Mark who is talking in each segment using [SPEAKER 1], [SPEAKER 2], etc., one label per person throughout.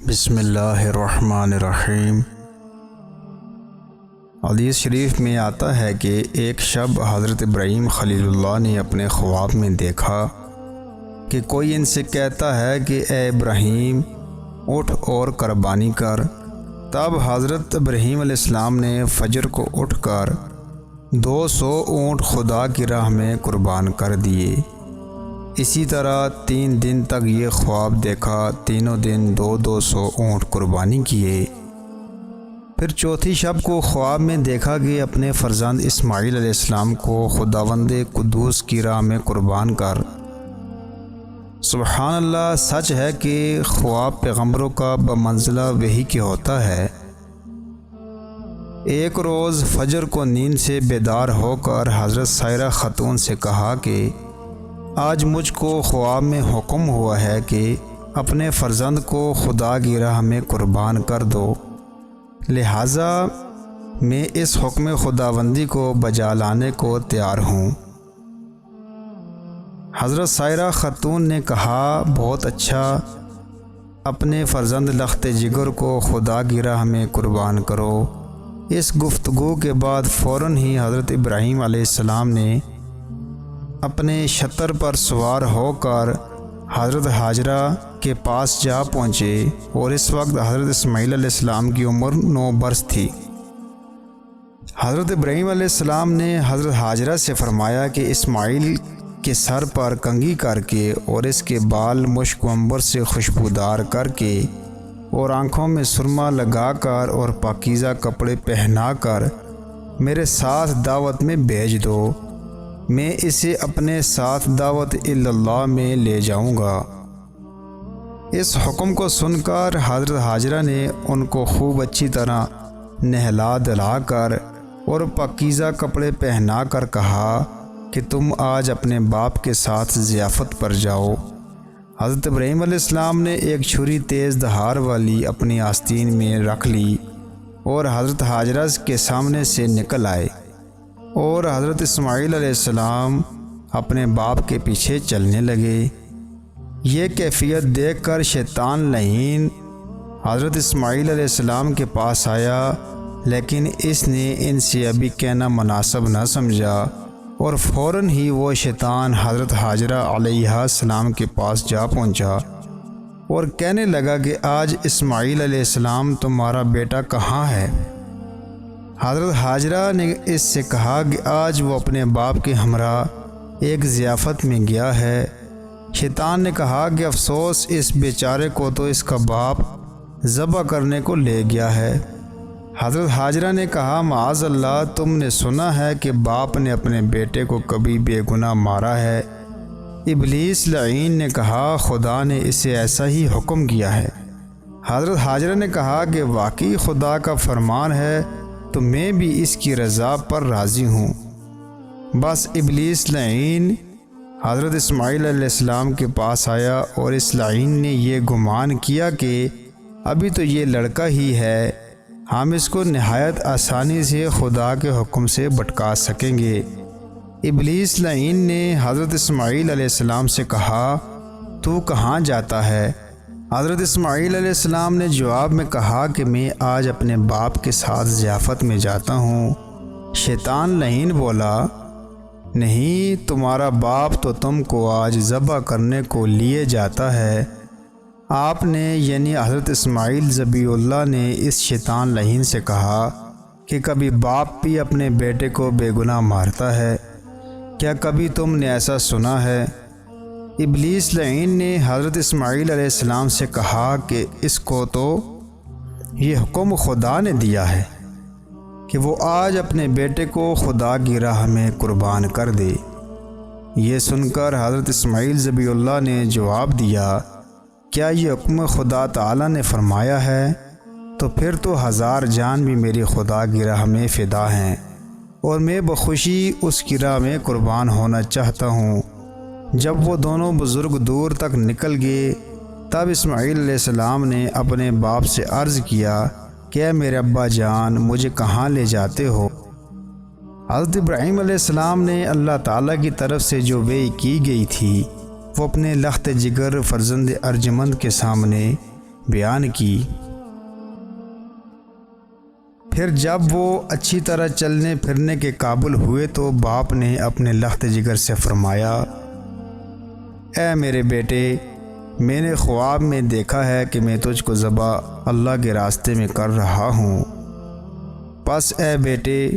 [SPEAKER 1] بسم اللہ الرحمن الرحیم۔ حدیث شریف میں آتا ہے کہ ایک شب حضرت ابراہیم خلیل اللہ نے اپنے خواب میں دیکھا کہ کوئی ان سے کہتا ہے کہ اے ابراہیم اٹھ اور قربانی کر۔ تب حضرت ابراہیم علیہ السلام نے فجر کو اٹھ کر 200 اونٹ خدا کی راہ میں قربان کر دیے۔ اسی طرح 3 دن تک یہ خواب دیکھا، تینوں دن 200 اونٹ قربانی کیے۔ پھر چوتھی شب کو خواب میں دیکھا کہ اپنے فرزند اسماعیل علیہ السلام کو خداوند قدوس کی راہ میں قربان کر۔ سبحان اللہ، سچ ہے کہ خواب پیغمبروں کا بمنزلہ وحی کے ہوتا ہے۔ ایک روز فجر کو نیند سے بیدار ہو کر حضرت سائرہ خاتون سے کہا کہ آج مجھ کو خواب میں حکم ہوا ہے کہ اپنے فرزند کو خدا کی راہ میں قربان کر دو، لہٰذا میں اس حکم خداوندی کو بجا لانے کو تیار ہوں۔ حضرت سائرہ خاتون نے کہا بہت اچھا، اپنے فرزند لخت جگر کو خدا کی راہ میں قربان کرو۔ اس گفتگو کے بعد فوراً ہی حضرت ابراہیم علیہ السلام نے اپنے شتر پر سوار ہو کر حضرت ہاجرہ کے پاس جا پہنچے، اور اس وقت حضرت اسماعیل علیہ السلام کی عمر 9 برس تھی۔ حضرت ابراہیم علیہ السلام نے حضرت ہاجرہ سے فرمایا کہ اسماعیل کے سر پر کنگھی کر کے اور اس کے بال مشک و عنبر سے خوشبودار کر کے اور آنکھوں میں سرما لگا کر اور پاکیزہ کپڑے پہنا کر میرے ساتھ دعوت میں بھیج دو، میں اسے اپنے ساتھ دعوت اللہ میں لے جاؤں گا۔ اس حکم کو سن کر حضرت ہاجرہ نے ان کو خوب اچھی طرح نہلا دھلا کر اور پاکیزہ کپڑے پہنا کر کہا کہ تم آج اپنے باپ کے ساتھ ضیافت پر جاؤ۔ حضرت ابراہیم علیہ السلام نے ایک چھری تیز دھار والی اپنی آستین میں رکھ لی اور حضرت ہاجرہ کے سامنے سے نکل آئے، اور حضرت اسماعیل علیہ السلام اپنے باپ کے پیچھے چلنے لگے۔ یہ کیفیت دیکھ کر شیطان لعین حضرت اسماعیل علیہ السلام کے پاس آیا، لیکن اس نے ان سے ابھی کہنا مناسب نہ سمجھا، اور فوراً ہی وہ شیطان حضرت ہاجرہ علیہ السلام کے پاس جا پہنچا اور کہنے لگا کہ آج اسماعیل علیہ السلام تمہارا بیٹا کہاں ہے؟ حضرت ہاجرہ نے اس سے کہا کہ آج وہ اپنے باپ کے ہمراہ ایک ضیافت میں گیا ہے۔ شیطان نے کہا کہ افسوس، اس بیچارے کو تو اس کا باپ ذبح کرنے کو لے گیا ہے۔ حضرت ہاجرہ نے کہا معاذ اللہ، تم نے سنا ہے کہ باپ نے اپنے بیٹے کو کبھی بے گناہ مارا ہے؟ ابلیس لعین نے کہا خدا نے اسے ایسا ہی حکم کیا ہے۔ حضرت ہاجرہ نے کہا کہ واقعی خدا کا فرمان ہے تو میں بھی اس کی رضا پر راضی ہوں۔ بس ابلیس لعین حضرت اسماعیل علیہ السلام کے پاس آیا، اور اس لعین نے یہ گمان کیا کہ ابھی تو یہ لڑکا ہی ہے، ہم اس کو نہایت آسانی سے خدا کے حکم سے بھٹکا سکیں گے۔ ابلیس لعین نے حضرت اسماعیل علیہ السلام سے کہا تو کہاں جاتا ہے؟ حضرت اسماعیل علیہ السلام نے جواب میں کہا کہ میں آج اپنے باپ کے ساتھ ضیافت میں جاتا ہوں۔ شیطان لعین بولا نہیں، تمہارا باپ تو تم کو آج ذبح کرنے کو لیے جاتا ہے۔ آپ نے یعنی حضرت اسماعیل ذبیح اللہ نے اس شیطان لعین سے کہا کہ کبھی باپ بھی اپنے بیٹے کو بے گناہ مارتا ہے؟ کیا کبھی تم نے ایسا سنا ہے؟ ابلیس لعین نے حضرت اسماعیل علیہ السلام سے کہا کہ اس کو تو یہ حکم خدا نے دیا ہے کہ وہ آج اپنے بیٹے کو خدا کی راہ میں قربان کر دے۔ یہ سن کر حضرت اسماعیل ذبیح اللہ نے جواب دیا کیا یہ حکم خدا تعالیٰ نے فرمایا ہے؟ تو پھر تو 1000 جان بھی میری خدا کی راہ میں فدا ہیں، اور میں بخوشی اس کی راہ میں قربان ہونا چاہتا ہوں۔ جب وہ دونوں بزرگ دور تک نکل گئے، تب اسماعیل علیہ السلام نے اپنے باپ سے عرض کیا کہ اے میرے ابا جان، مجھے کہاں لے جاتے ہو؟ حضرت ابراہیم علیہ السلام نے اللہ تعالیٰ کی طرف سے جو وحی کی گئی تھی وہ اپنے لخت جگر فرزند ارجمند کے سامنے بیان کی۔ پھر جب وہ اچھی طرح چلنے پھرنے کے قابل ہوئے تو باپ نے اپنے لخت جگر سے فرمایا، اے میرے بیٹے، میں نے خواب میں دیکھا ہے کہ میں تجھ کو ذبح اللہ کے راستے میں کر رہا ہوں، پس اے بیٹے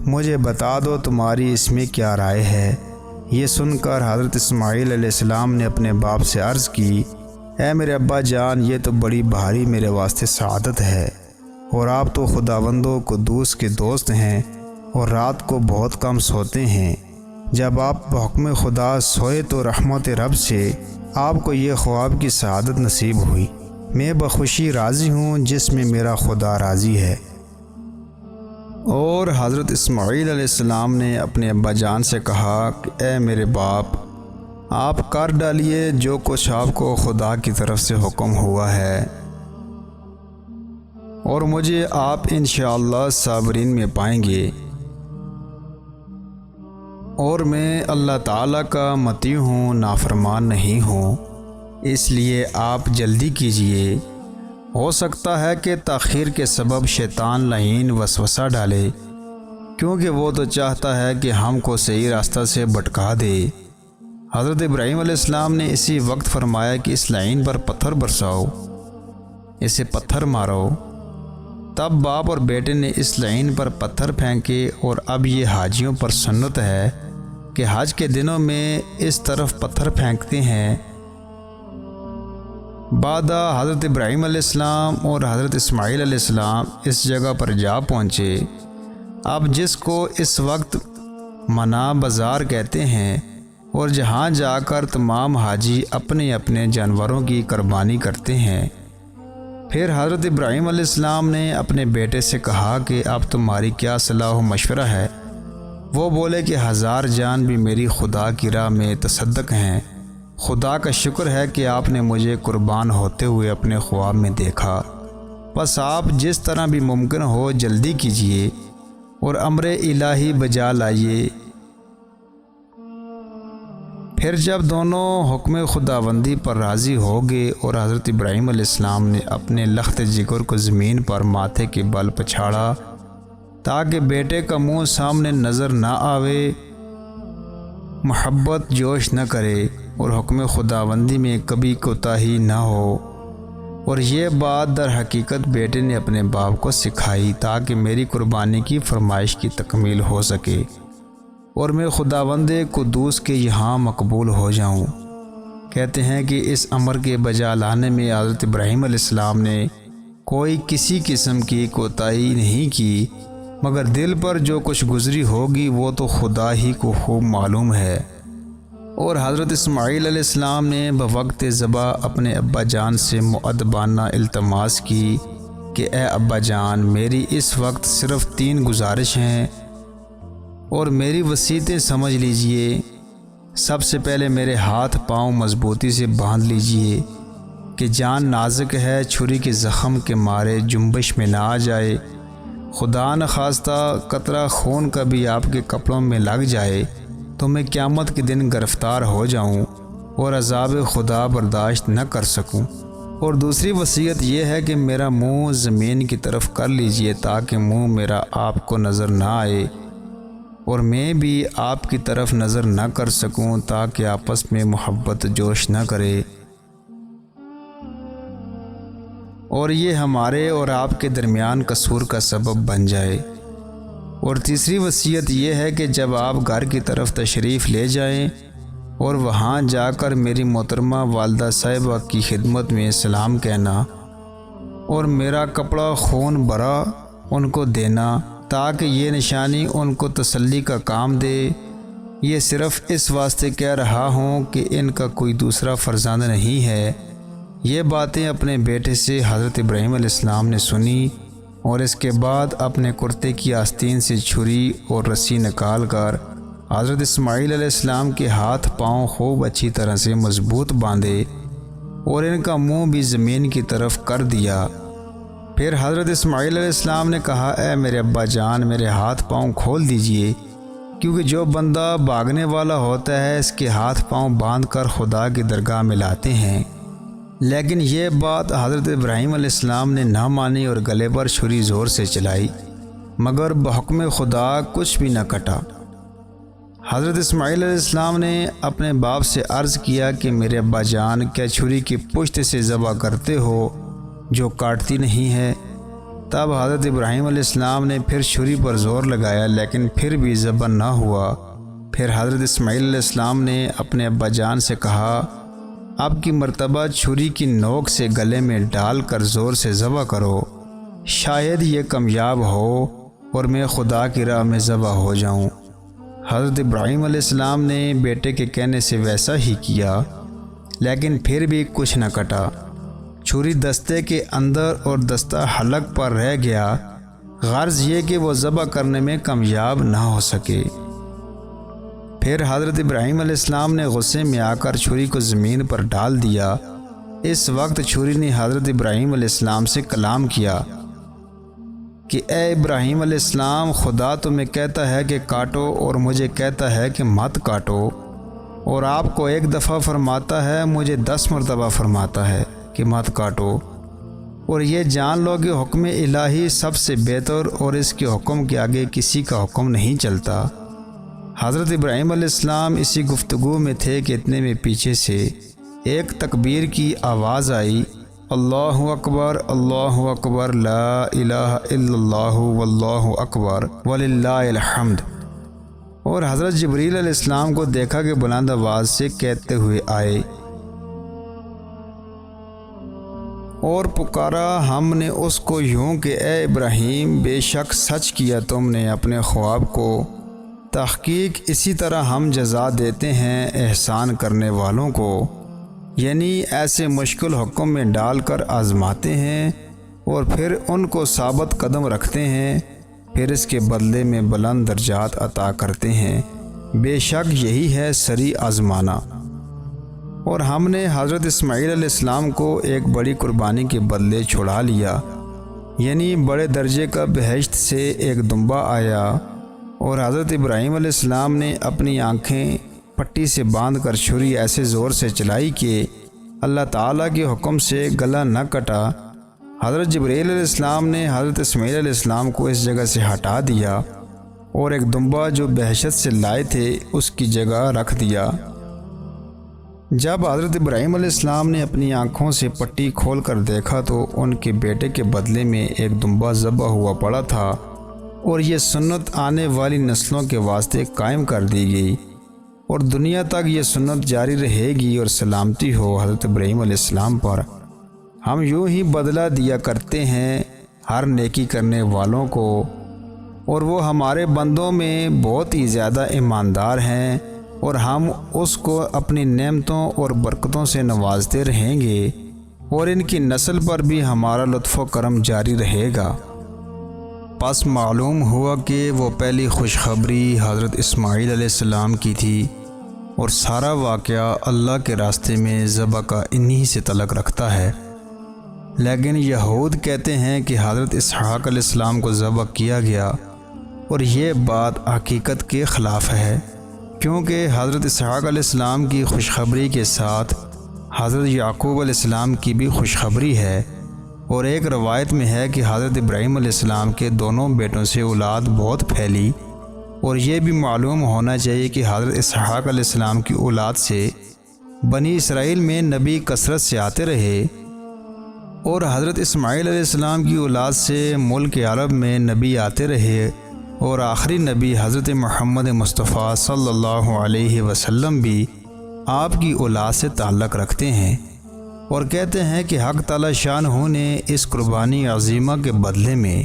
[SPEAKER 1] مجھے بتا دو تمہاری اس میں کیا رائے ہے۔ یہ سن کر حضرت اسماعیل علیہ السلام نے اپنے باپ سے عرض کی، اے میرے ابا جان، یہ تو بڑی بھاری میرے واسطے سعادت ہے، اور آپ تو خداوندو قدوس کے دوست ہیں اور رات کو بہت کم سوتے ہیں۔ جب آپ بحکم خدا سوئے تو رحمت رب سے آپ کو یہ خواب کی سعادت نصیب ہوئی۔ میں بخوشی راضی ہوں جس میں میرا خدا راضی ہے۔ اور حضرت اسماعیل علیہ السلام نے اپنے ابا جان سے کہا کہ اے میرے باپ، آپ کر ڈالیے جو کچھ آپ کو خدا کی طرف سے حکم ہوا ہے، اور مجھے آپ انشاءاللہ صابرین میں پائیں گے، اور میں اللہ تعالیٰ کا مطیع ہوں، نافرمان نہیں ہوں، اس لیے آپ جلدی کیجئے۔ ہو سکتا ہے کہ تاخیر کے سبب شیطان لعین وسوسہ ڈالے، کیونکہ وہ تو چاہتا ہے کہ ہم کو صحیح راستہ سے بھٹکا دے۔ حضرت ابراہیم علیہ السلام نے اسی وقت فرمایا کہ اس لعین پر پتھر برساؤ، اسے پتھر مارو۔ تب باپ اور بیٹے نے اس لعین پر پتھر پھینکے، اور اب یہ حاجیوں پر سنت ہے کہ حج کے دنوں میں اس طرف پتھر پھینکتے ہیں۔ بعد حضرت ابراہیم علیہ السلام اور حضرت اسماعیل علیہ السلام اس جگہ پر جا پہنچے، اب جس کو اس وقت منا بازار کہتے ہیں، اور جہاں جا کر تمام حاجی اپنے اپنے جانوروں کی قربانی کرتے ہیں۔ پھر حضرت ابراہیم علیہ السلام نے اپنے بیٹے سے کہا کہ اب تمہاری کیا صلاح و مشورہ ہے؟ وہ بولے کہ 1000 جان بھی میری خدا کی راہ میں تصدق ہیں۔ خدا کا شکر ہے کہ آپ نے مجھے قربان ہوتے ہوئے اپنے خواب میں دیکھا، بس آپ جس طرح بھی ممکن ہو جلدی کیجیے اور امر الہی بجا لائیے۔ پھر جب دونوں حکم خداوندی پر راضی ہو گئے اور حضرت ابراہیم علیہ السلام نے اپنے لخت جگر کو زمین پر ماتھے کے بل پچھاڑا تاکہ بیٹے کا منہ سامنے نظر نہ آوے، محبت جوش نہ کرے اور حکم خداوندی میں کبھی کوتاہی نہ ہو، اور یہ بات در حقیقت بیٹے نے اپنے باپ کو سکھائی تاکہ میری قربانی کی فرمائش کی تکمیل ہو سکے اور میں خداوند قدوس کے یہاں مقبول ہو جاؤں۔ کہتے ہیں کہ اس امر کے بجا لانے میں حضرت ابراہیم علیہ السلام نے کوئی کسی قسم کی کوتاہی نہیں کی، مگر دل پر جو کچھ گزری ہوگی وہ تو خدا ہی کو خوب معلوم ہے۔ اور حضرت اسماعیل علیہ السلام نے بوقت ذبح اپنے ابا جان سے مؤدبانہ التماس کی کہ اے ابا جان، میری اس وقت صرف 3 گزارش ہیں اور میری وصیتیں سمجھ لیجئے۔ سب سے پہلے میرے ہاتھ پاؤں مضبوطی سے باندھ لیجئے کہ جان نازک ہے، چھری کے زخم کے مارے جنبش میں نہ آ جائے، خدا نخواستہ قطرہ خون کا بھی آپ کے کپڑوں میں لگ جائے تو میں قیامت کے دن گرفتار ہو جاؤں اور عذاب خدا برداشت نہ کر سکوں۔ اور دوسری وصیت یہ ہے کہ میرا منہ زمین کی طرف کر لیجئے تاکہ منہ میرا آپ کو نظر نہ آئے اور میں بھی آپ کی طرف نظر نہ کر سکوں تاکہ آپس میں محبت جوش نہ کرے، اور یہ ہمارے اور آپ کے درمیان قصور کا سبب بن جائے۔ اور تیسری وصیت یہ ہے کہ جب آپ گھر کی طرف تشریف لے جائیں اور وہاں جا کر میری محترمہ والدہ صاحبہ کی خدمت میں سلام کہنا اور میرا کپڑا خون بھرا ان کو دینا تاکہ یہ نشانی ان کو تسلی کا کام دے۔ یہ صرف اس واسطے کہہ رہا ہوں کہ ان کا کوئی دوسرا فرزند نہیں ہے۔ یہ باتیں اپنے بیٹے سے حضرت ابراہیم علیہ السلام نے سنی، اور اس کے بعد اپنے کرتے کی آستین سے چھری اور رسی نکال کر حضرت اسماعیل علیہ السلام کے ہاتھ پاؤں خوب اچھی طرح سے مضبوط باندھے اور ان کا منہ بھی زمین کی طرف کر دیا۔ پھر حضرت اسماعیل علیہ السلام نے کہا، اے میرے ابا جان، میرے ہاتھ پاؤں کھول دیجئے، کیونکہ جو بندہ بھاگنے والا ہوتا ہے اس کے ہاتھ پاؤں باندھ کر خدا کی درگاہ میں لاتے ہیں۔ لیکن یہ بات حضرت ابراہیم علیہ السلام نے نہ مانی اور گلے پر چھری زور سے چلائی، مگر بحکم خدا کچھ بھی نہ کٹا۔ حضرت اسماعیل علیہ السلام نے اپنے باپ سے عرض کیا کہ میرے ابا جان، کیا چھری کی پشت سے ذبح کرتے ہو جو کاٹتی نہیں ہے؟ تب حضرت ابراہیم علیہ السلام نے پھر چھری پر زور لگایا، لیکن پھر بھی ذبح نہ ہوا۔ پھر حضرت اسماعیل علیہ السلام نے اپنے ابا جان سے کہا، اب کی مرتبہ چھری کی نوک سے گلے میں ڈال کر زور سے ذبح کرو، شاید یہ کامیاب ہو اور میں خدا کی راہ میں ذبح ہو جاؤں۔ حضرت ابراہیم علیہ السلام نے بیٹے کے کہنے سے ویسا ہی کیا، لیکن پھر بھی کچھ نہ کٹا۔ چھری دستے کے اندر اور دستہ حلق پر رہ گیا، غرض یہ کہ وہ ذبح کرنے میں کامیاب نہ ہو سکے۔ پھر حضرت ابراہیم علیہ السلام نے غصے میں آ کر چھری کو زمین پر ڈال دیا۔ اس وقت چھری نے حضرت ابراہیم علیہ السلام سے کلام کیا کہ اے ابراہیم علیہ السلام، خدا تمہیں کہتا ہے کہ کاٹو اور مجھے کہتا ہے کہ مت کاٹو، اور آپ کو ایک دفعہ فرماتا ہے، مجھے 10 مرتبہ فرماتا ہے کہ مت کاٹو، اور یہ جان لو کہ حکم الہی سب سے بہتر اور اس کے حکم کے آگے کسی کا حکم نہیں چلتا۔ حضرت ابراہیم علیہ السلام اسی گفتگو میں تھے کہ اتنے میں پیچھے سے ایک تکبیر کی آواز آئی، اللہ اکبر اللہ اکبر لا الہ الا اللہ واللہ اکبر وللہ الحمد۔ اور حضرت جبریل علیہ السلام کو دیکھا کہ بلند آواز سے کہتے ہوئے آئے اور پکارا ہم نے اس کو یوں کہ اے ابراہیم، بے شک سچ کیا تم نے اپنے خواب کو، تحقیق اسی طرح ہم جزا دیتے ہیں احسان کرنے والوں کو، یعنی ایسے مشکل حکم میں ڈال کر آزماتے ہیں اور پھر ان کو ثابت قدم رکھتے ہیں، پھر اس کے بدلے میں بلند درجات عطا کرتے ہیں، بے شک یہی ہے سری آزمانا۔ اور ہم نے حضرت اسماعیل علیہ السلام کو ایک بڑی قربانی کے بدلے چھڑا لیا، یعنی بڑے درجے کا بہشت سے ایک دمبا آیا، اور حضرت ابراہیم علیہ السلام نے اپنی آنکھیں پٹی سے باندھ کر چھری ایسے زور سے چلائی کہ اللہ تعالیٰ کے حکم سے گلا نہ کٹا۔ حضرت جبریل علیہ السلام نے حضرت اسماعیل علیہ السلام کو اس جگہ سے ہٹا دیا اور ایک دمبا جو بہشت سے لائے تھے اس کی جگہ رکھ دیا۔ جب حضرت ابراہیم علیہ السلام نے اپنی آنکھوں سے پٹی کھول کر دیکھا تو ان کے بیٹے کے بدلے میں ایک دمبا ذبح ہوا پڑا تھا، اور یہ سنت آنے والی نسلوں کے واسطے قائم کر دی گئی، اور دنیا تک یہ سنت جاری رہے گی اور سلامتی ہو حضرت ابراہیم علیہ السلام پر۔ ہم یوں ہی بدلہ دیا کرتے ہیں ہر نیکی کرنے والوں کو، اور وہ ہمارے بندوں میں بہت ہی زیادہ ایماندار ہیں، اور ہم اس کو اپنی نعمتوں اور برکتوں سے نوازتے رہیں گے، اور ان کی نسل پر بھی ہمارا لطف و کرم جاری رہے گا۔ پس معلوم ہوا کہ وہ پہلی خوشخبری حضرت اسماعیل علیہ السلام کی تھی، اور سارا واقعہ اللہ کے راستے میں ذبح کا انہی سے تعلق رکھتا ہے۔ لیکن یہود کہتے ہیں کہ حضرت اسحاق علیہ السلام کو ذبح کیا گیا، اور یہ بات حقیقت کے خلاف ہے، کیونکہ حضرت اسحاق علیہ السلام کی خوشخبری کے ساتھ حضرت یعقوب علیہ السلام کی بھی خوشخبری ہے، اور ایک روایت میں ہے کہ حضرت ابراہیم علیہ السلام کے دونوں بیٹوں سے اولاد بہت پھیلی، اور یہ بھی معلوم ہونا چاہیے کہ حضرت اسحاق علیہ السلام کی اولاد سے بنی اسرائیل میں نبی کثرت سے آتے رہے، اور حضرت اسماعیل علیہ السلام کی اولاد سے ملک عرب میں نبی آتے رہے، اور آخری نبی حضرت محمد مصطفیٰ صلی اللہ علیہ وسلم بھی آپ کی اولاد سے تعلق رکھتے ہیں، اور کہتے ہیں کہ حق تعالی شانہ نے اس قربانی عظیمہ کے بدلے میں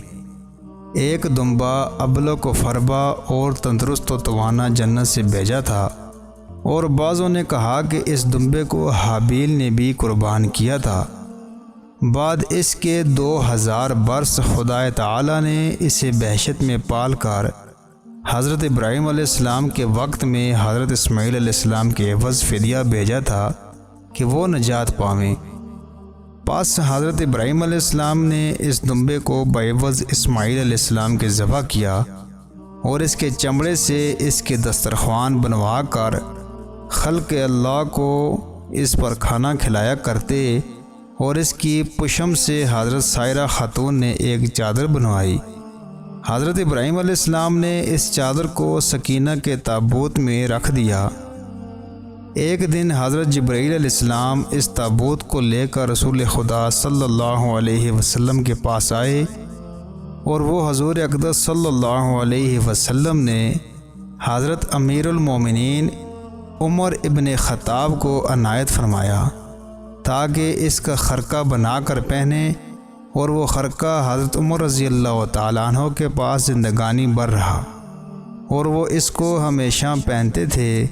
[SPEAKER 1] ایک دمبا ابلق و فربا اور تندرست و توانا جنت سے بھیجا تھا، اور بعضوں نے کہا کہ اس دمبے کو حابیل نے بھی قربان کیا تھا۔ بعد اس کے 2000 برس خدا تعالی نے اسے بہشت میں پال کر حضرت ابراہیم علیہ السلام کے وقت میں حضرت اسماعیل علیہ السلام کے عوض فدیہ بھیجا تھا کہ وہ نجات پاویں۔ پس حضرت ابراہیم علیہ السلام نے اس دمبے کو بعوض اسماعیل علیہ السلام کے ذبح کیا، اور اس کے چمڑے سے اس کے دسترخوان بنوا کر خلق اللہ کو اس پر کھانا کھلایا کرتے، اور اس کی پشم سے حضرت سائرہ خاتون نے ایک چادر بنوائی۔ حضرت ابراہیم علیہ السلام نے اس چادر کو سکینہ کے تابوت میں رکھ دیا۔ ایک دن حضرت جبرائیل علیہ السلام اس تابوت کو لے کر رسول خدا صلی اللہ علیہ وسلم کے پاس آئے، اور وہ حضور اقدس صلی اللہ علیہ وسلم نے حضرت امیر المومنین عمر ابن خطاب کو عنایت فرمایا تاکہ اس کا خرقہ بنا کر پہنے، اور وہ خرقہ حضرت عمر رضی اللہ تعالیٰ عنہ کے پاس زندگانی بھر رہا، اور وہ اس کو ہمیشہ پہنتے تھے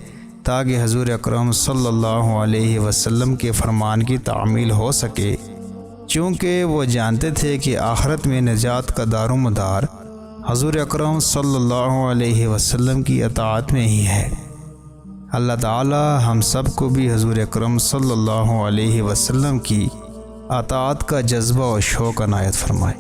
[SPEAKER 1] تاکہ حضور اکرم صلی اللہ علیہ وسلم کے فرمان کی تعمیل ہو سکے، چونکہ وہ جانتے تھے کہ آخرت میں نجات کا دار و مدار حضور اکرم صلی اللہ علیہ وسلم کی اطاعت میں ہی ہے۔ اللہ تعالی ہم سب کو بھی حضور اکرم صلی اللہ علیہ وسلم کی اطاعت کا جذبہ و شوق عنایت فرمائے۔